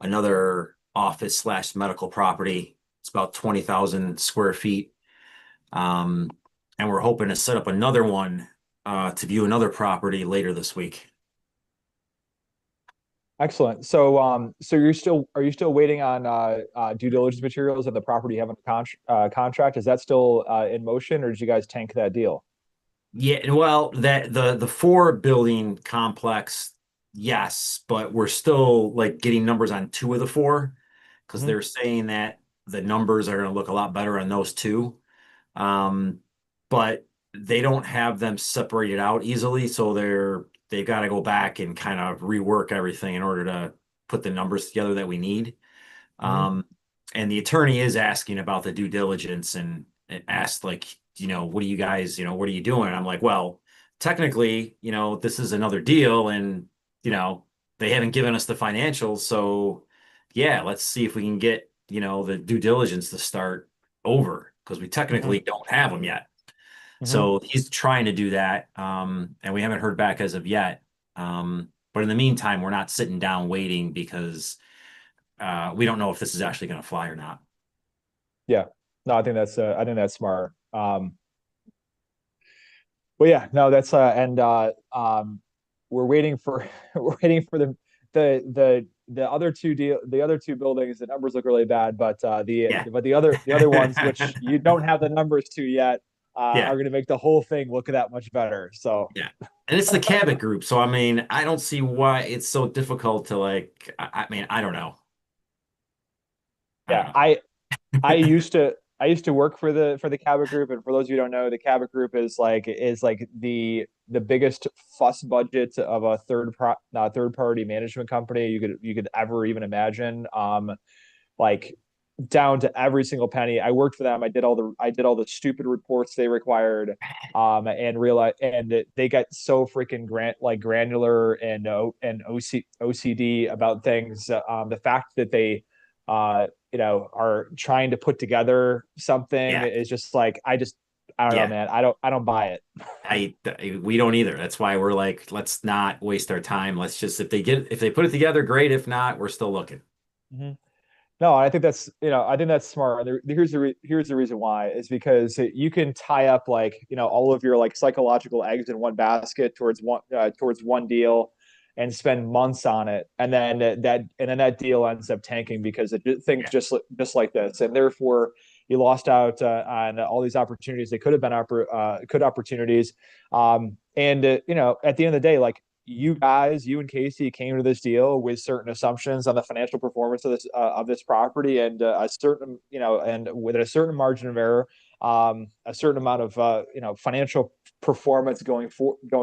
another office/medical property. It's about 20,000 square feet. And we're hoping to set up another one to view another property later this week. Excellent. So, are you still waiting on due diligence materials and the property having a contract? Is that still in motion, or did you guys tank that deal? Yeah, well, the 4 building complex, yes, but we're still getting numbers on 2 of the 4 because they're saying that the numbers are going to look a lot better on those 2. But they don't have them separated out easily, so they've got to go back and kind of rework everything in order to put the numbers together that we need. And the attorney is asking about the due diligence and asked what do you guys, what are you doing? And I'm like, well, technically, this is another deal, and they haven't given us the financials. So yeah, let's see if we can get, the due diligence to start over, because we technically don't have them yet. So he's trying to do that. And we haven't heard back as of yet. But in the meantime, we're not sitting down waiting because we don't know if this is actually going to fly or not. Yeah, no, I think that's smart. Well, yeah, no, that's we're waiting for the other 2 buildings. The numbers look really bad, but the other ones, which you don't have the numbers to yet, are going to make the whole thing look that much better. So yeah, and it's the Cabot Group. So I mean, I don't see why it's so difficult to I mean, I don't know. Yeah, I used to work for the Cabot Group, and for those of you who don't know, the Cabot Group is the biggest fuss budget of a third party management company you could ever even imagine. Down to every single penny. I worked for them. I did all the stupid reports they required, and realized, and they got so freaking granular and OCD about things. The fact that they are trying to put together something is just I I don't know, Yeah. man. I don't buy it. We don't either. That's why we're like, let's not waste our time. Let's just, if they put it together, great. If not, we're still looking. Mhm. No, I think that's, I think that's smart. Here's the reason why is because you can tie up like, all of your like psychological eggs in one basket towards one deal and spend months on it. And then that deal ends up tanking because things just like this. And therefore you lost out on all these opportunities. They could have been good opportunities. At the end of the day, like, you and Casey came to this deal with certain assumptions on the financial performance of this property, and a certain, and with a certain margin of error, a certain amount of financial performance going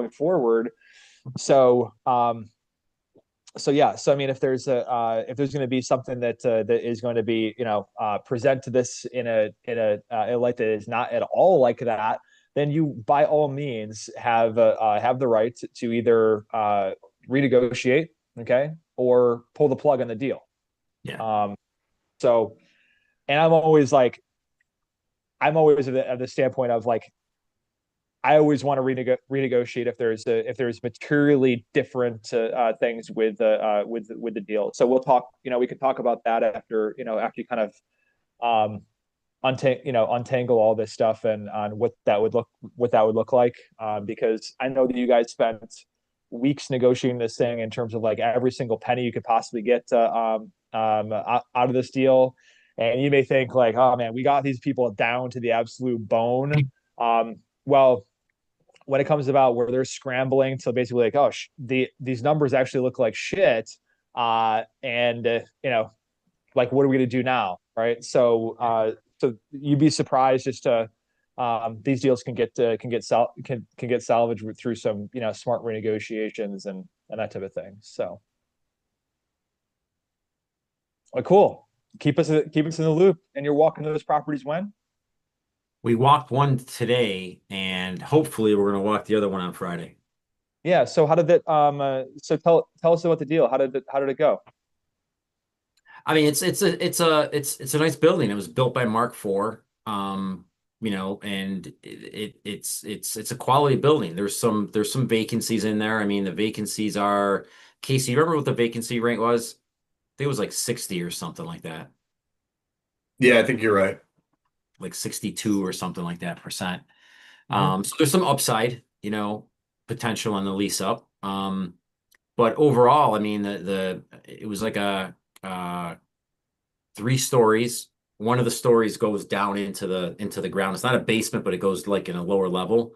forward. So yeah, so I mean, if there's going to be something that is going to be present to this in a light that is not at all like that, then you by all means have the right to either renegotiate, okay, or pull the plug on the deal. Yeah. So, and I'm always at the standpoint of like, I always want to renegotiate if there's materially different things with the deal. So we'll talk. We can talk about that after you kind of untangle all this stuff and on what that would look like. Because I know that you guys spent weeks negotiating this thing in terms of like every single penny you could possibly get out of this deal. And you may think like, oh man, we got these people down to the absolute bone. Well, when it comes about where they're scrambling to basically like, oh, these numbers actually look like shit, like, what are we going to do now, right? So you'd be surprised just to these deals can get salvaged through some smart renegotiations and that type of thing. So, well, cool. Keep us in the loop. And you're walking those properties when? We walked one today, and hopefully we're going to walk the other one on Friday. Yeah. So how did that? So tell us about the deal. How did it go? I mean, it's a nice building. It was built by Mark IV. And it's a quality building. There's some vacancies in there. I mean, the vacancies are, Casey, you remember what the vacancy rate was? I think it was like 60 or something like that. Yeah, I think you're right. Like 62 or something like that percent. So there's some upside, potential on the lease up. But overall, I mean, it was like a 3 stories. One of the stories goes down into the ground. It's not a basement, but it goes like in a lower level.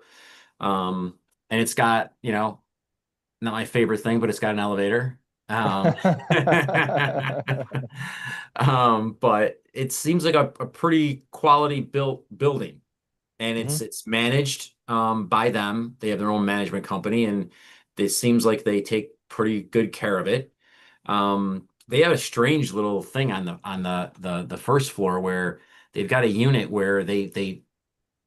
And it's got, not my favorite thing, but it's got an elevator. But it seems like a pretty quality built building, and it's managed by them. They have their own management company, and it seems like they take pretty good care of it. They have a strange little thing on the first floor where they've got a unit where they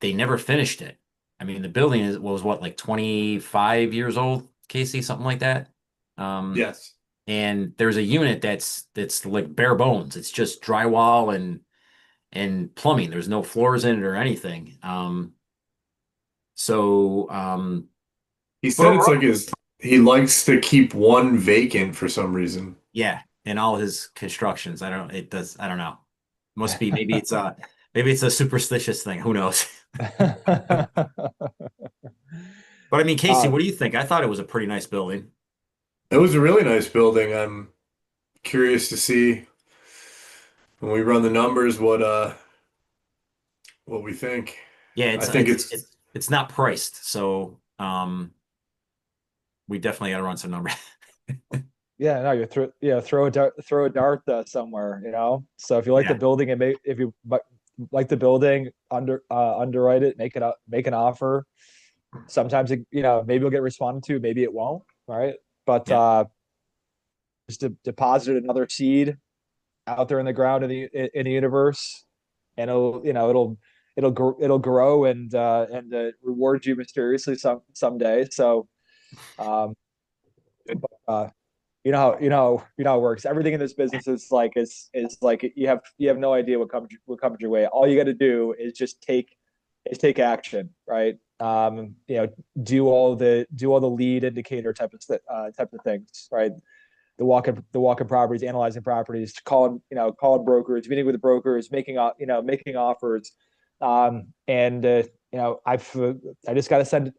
never finished it. I mean, the building was what, like 25 years old, Casey, something like that. Yes. And there's a unit that's like bare bones. It's just drywall and plumbing. There's no floors in it or anything. He said it's like he likes to keep one vacant for some reason. Yeah, in all his constructions. I don't know. Must be, maybe it's a superstitious thing. Who knows? But I mean, Casey, what do you think? I thought it was a pretty nice building. It was a really nice building. I'm curious to see when we run the numbers what we think. Yeah, I think it's not priced, so we definitely got to run some numbers. Yeah, no, throw a dart somewhere, So if you like the building and if you like the building, underwrite it, make an offer. Sometimes maybe it'll get responded to, maybe it won't, right? But just deposit another seed out there in the ground in the universe, and it'll grow and reward you mysteriously someday. So, you know how it works. Everything in this business is like you have no idea what comes your way. All you got to do is just take is take action, right? You know, do all the lead indicator type of things, right? The walk-in properties, analyzing properties, calling brokers, meeting with the brokers, making offers. You know, I just got to send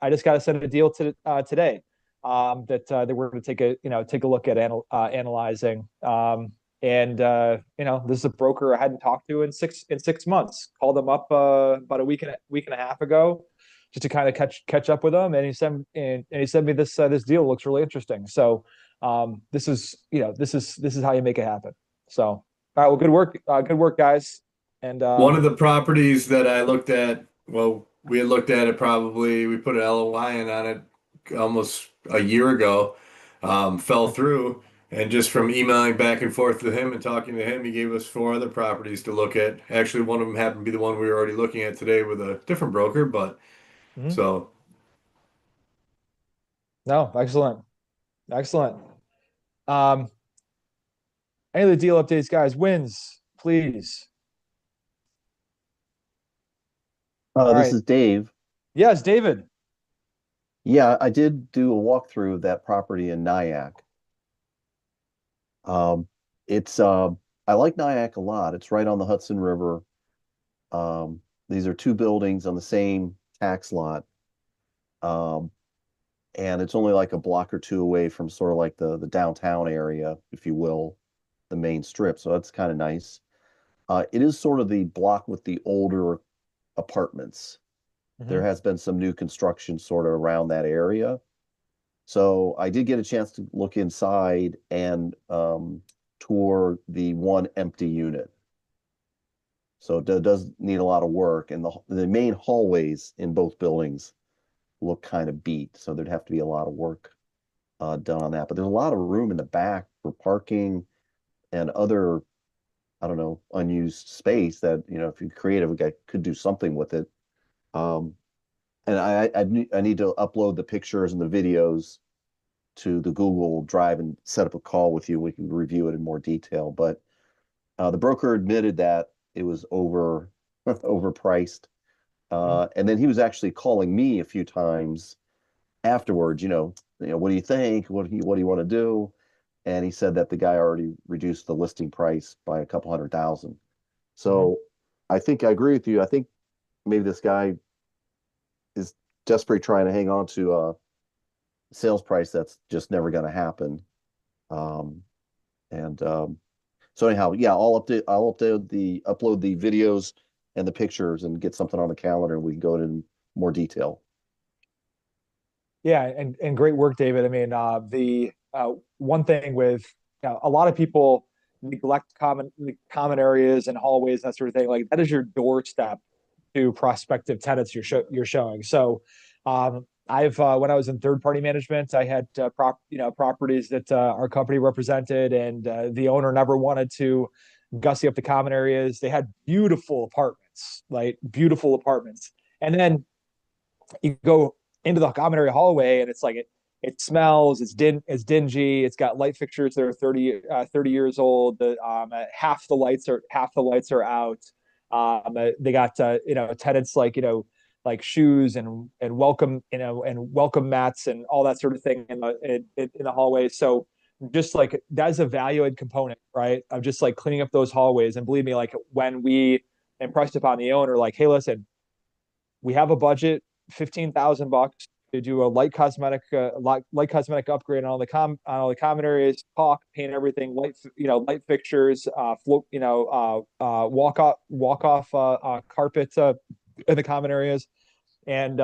a deal to today that we're going to take a look at analyzing. You know, this is a broker I hadn't talked to in 6 months. Called them up about a week and a half ago, just to kind of catch up with them, and he sent me this deal. Looks really interesting. So this is how you make it happen. So all right, well, good work, guys. And one of the properties that I looked at, well, we had looked at it probably, we put an LOI in on it almost a year ago, fell through. And just from emailing back and forth with him and talking to him, he gave us 4 other properties to look at. Actually, one of them happened to be the one we were already looking at today with a different broker, but so. No, excellent. Any of the deal updates, guys? Wins, please. This right. is Dave. Yes, David. Yeah, I did do a walkthrough of that property in Nyack. I like Nyack a lot. It's right on the Hudson River. These are 2 buildings on the same tax lot. And it's only like a block or 2 away from sort of like the downtown area, if you will, the main strip. So that's kind of nice. It is sort of the block with the older apartments. There has been some new construction sort of around that area. So I did get a chance to look inside and tour the one empty unit. So it does need a lot of work, and the main hallways in both buildings look kind of beat. So there'd have to be a lot of work done on that. But there's a lot of room in the back for parking and other, I don't know, unused space that, you know, if you're creative, a guy could do something with it. And I need to upload the pictures and the videos to the Google Drive and set up a call with you. We can review it in more detail. But the broker admitted that it was overpriced. And then he was actually calling me a few times afterwards, you know, what do you think? What do you want to do? And he said that the guy already reduced the listing price by a couple $100,000. So I think I agree with you. I think maybe this guy is desperately trying to hang on to a sales price that's just never going to happen. So anyhow, yeah, I'll upload the videos and the pictures and get something on the calendar, and we can go into more detail. Yeah, and great work, David. I mean, the one thing with a lot of people neglect common areas and hallways, that sort of thing. Like, that is your doorstep to prospective tenants you're showing. So I've when I was in third party management, I had properties that our company represented, and the owner never wanted to gussy up the common areas. They had beautiful apartments, and then you go into the common area hallway, and it's like it smells, it's dingy, it's got light fixtures that are 30 years old. Half the lights are out. They got tenants like shoes and welcome mats and all that sort of thing in the hallway. So just like that's a value add component, right? Of just like cleaning up those hallways. And believe me, like when we impressed upon the owner, like, hey, listen, we have a budget, $15,000 to do a light cosmetic upgrade on all the common areas, paint everything, light fixtures, walk off carpet in the common areas. And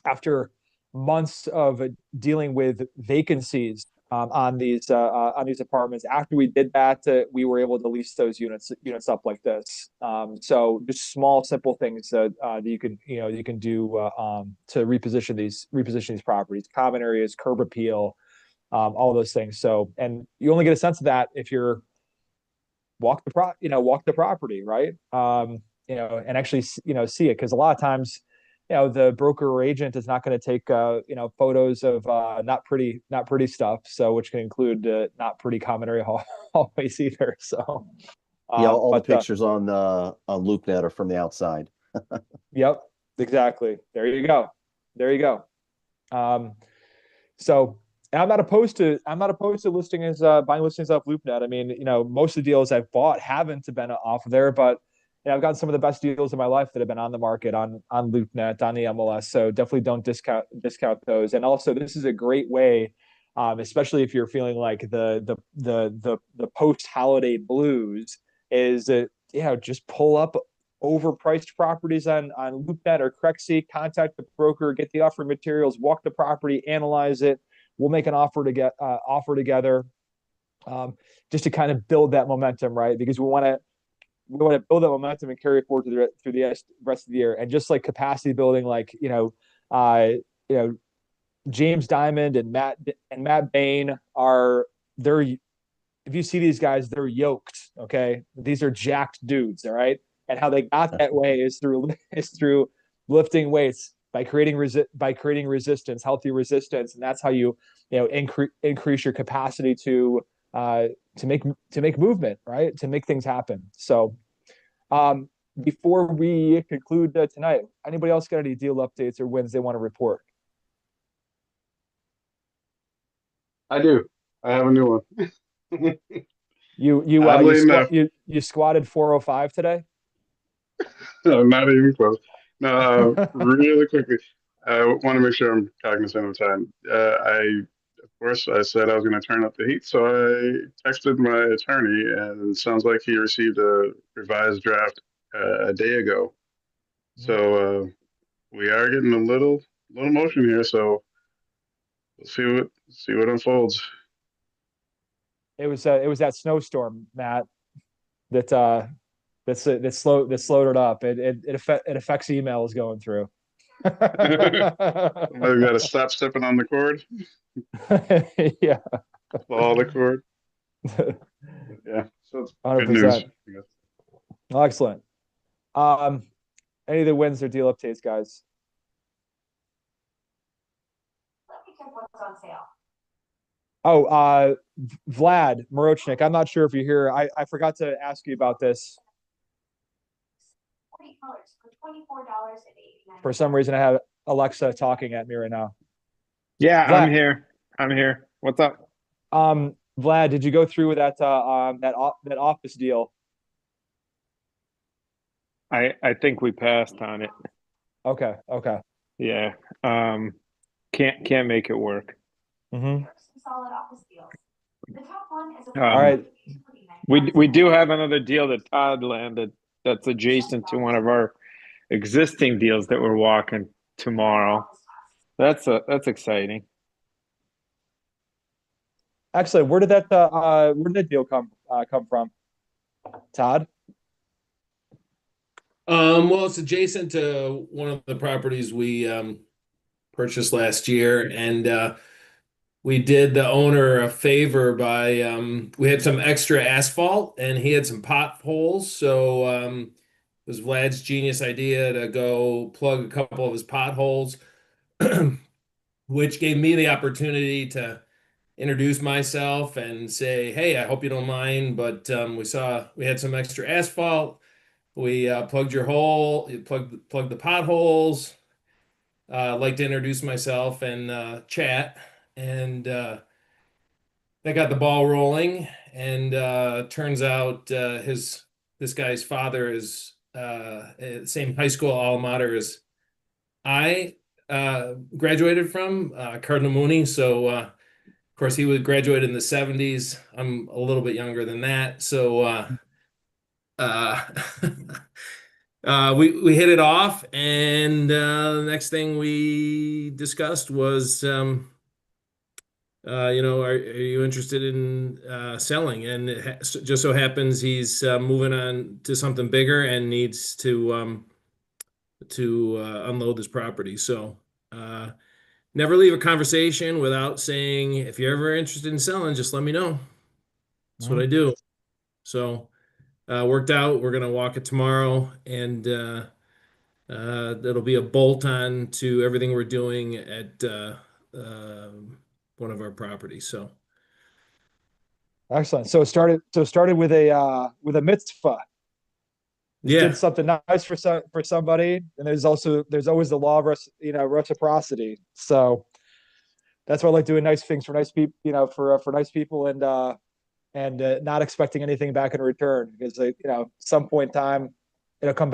after months of dealing with vacancies on these apartments, after we did that, we were able to lease those units up like this. So just small, simple things that you can do to reposition these properties, common areas, curb appeal, all those things. So, and you only get a sense of that if you're walk the property, right? And actually see it, because a lot of times the broker or agent is not going to take photos of not pretty stuff, so which can include not pretty common area hallways either. So yeah, all the pictures on LoopNet are from the outside. Yep, exactly. There you go. There you go. So and I'm not opposed to listing as buying listings off LoopNet. I mean, most of the deals I've bought haven't been off of there, but I've gotten some of the best deals in my life that have been on the market on LoopNet, on the MLS. So definitely don't discount those. And also, this is a great way, especially if you're feeling like the post holiday blues, is that just pull up overpriced properties on LoopNet or Crexi, contact the broker, get the offering materials, walk the property, analyze it. We'll make an offer together, just to kind of build that momentum, right? Because we want to build that momentum and carry it forward through the rest of the year. And just like capacity building, like James Diamond and Matt Bain they're if you see these guys, they're yoked. Okay, these are jacked dudes. All right, and how they got that way is through lifting weights by creating resistance, healthy resistance, and that's how you increase your capacity to make movement, right? To make things happen. So, before we conclude tonight, anybody else got any deal updates or wins they want to report? I do. I have a new one. Oddly enough. You squatted 405 today? No, not even close. No, really quickly. I want to make sure I'm cognizant of time. Of course, I said I was going to turn up the heat, so I texted my attorney, and it sounds like he received a revised draft a day ago. So we are getting a little motion here. So we'll see what unfolds. It was that snowstorm, Matt, that slowed it up. It affects emails going through. I've got to stop stepping on the cord. Yeah. Follow the cord. Yeah. So it's 100%. good news. Excellent. Any of the wins or deal updates, guys? Let me check what's on sale. Oh, Vlad Morochnik, I'm not sure if you're here. I forgot to ask you about this. 40 colors for $24.89. For some reason, I have Alexa talking at me right now. Yeah, Vlad. I'm here. What's up? Vlad, did you go through with that office deal? I think we passed on it. Okay. Yeah. Can't make it work. Mm-hmm. Solid office deals. The top one is All right. We do have another deal that Todd landed that's adjacent to one of our existing deals that we're walking tomorrow. That's exciting. Excellent. Where did that deal come from, Todd? Well, it's adjacent to one of the properties we purchased last year, and we did the owner a favor by we had some extra asphalt and he had some potholes, so it was Vlad's genius idea to go plug a couple of his potholes, which gave me the opportunity to introduce myself and say, hey, I hope you don't mind, but we had some extra asphalt. We plugged your hole, plugged the potholes. I'd like to introduce myself and chat. And that got the ball rolling. And turns out this guy's father is same high school alma mater as I graduated from, Cardinal Mooney. So of course he would graduate in the 70s. I'm a little bit younger than that. So we hit it off, and the next thing we discussed was, are you interested in selling? And just so happens he's moving on to something bigger and needs to unload this property. So never leave a conversation without saying, if you're ever interested in selling, just let me know. That's what I do. So worked out. We're gonna walk it tomorrow, and it'll be a bolt on to everything we're doing at one of our properties. So excellent. So it started with a mitzvah. Yeah. did something nice for somebody, and there's always the law of reciprocity. So that's why I like doing nice things for nice people, for nice people, and not expecting anything back in return, because some point in time it'll come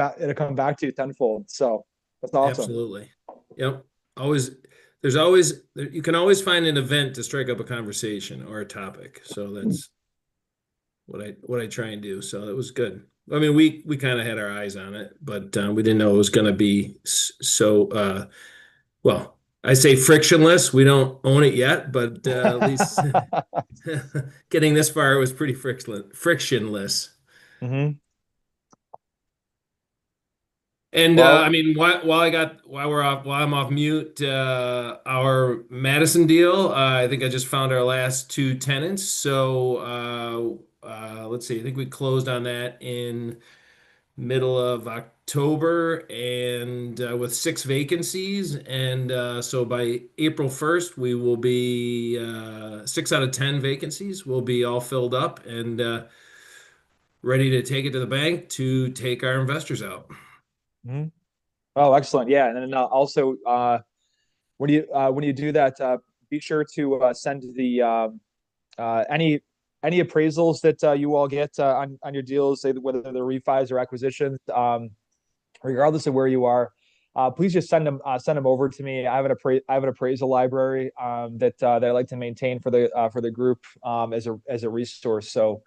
back to you tenfold. So that's awesome. Absolutely. Yep. There's always, you can always find an event to strike up a conversation or a topic. So that's what I try and do. So it was good. I mean, we kind of had our eyes on it, but we didn't know it was going to be so, well, I say frictionless. We don't own it yet, but at least getting this far was pretty frictionless. Mm-hmm. And Well, I mean, while I'm off mute, our Madison deal, I think I just found our last two tenants. So let's see, I think we closed on that in middle of October, and with 6 vacancies. And so by April 1st, we will be 6 out of 10 vacancies will be all filled up and ready to take it to the bank to take our investors out. mm-hmm. Oh, excellent. Yeah. And then also, when you do that, be sure to send the any appraisals that you all get on your deals, say whether they're refis or acquisitions, regardless of where you are. Please just send them over to me. I have an appraisal library that I like to maintain for the group as a resource. So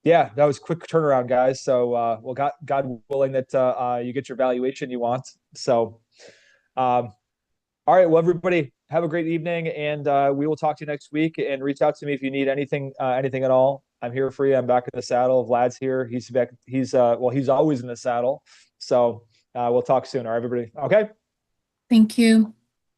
yeah, that was quick turnaround, guys. So well, God willing that you get your valuation you want. So all right, well, everybody have a great evening, and we will talk to you next week. And reach out to me if you need anything at all. I'm here for you. I'm back in the saddle. Vlad's here. He's back. He's always in the saddle. So we'll talk soon. All right, everybody. Okay. Thank you.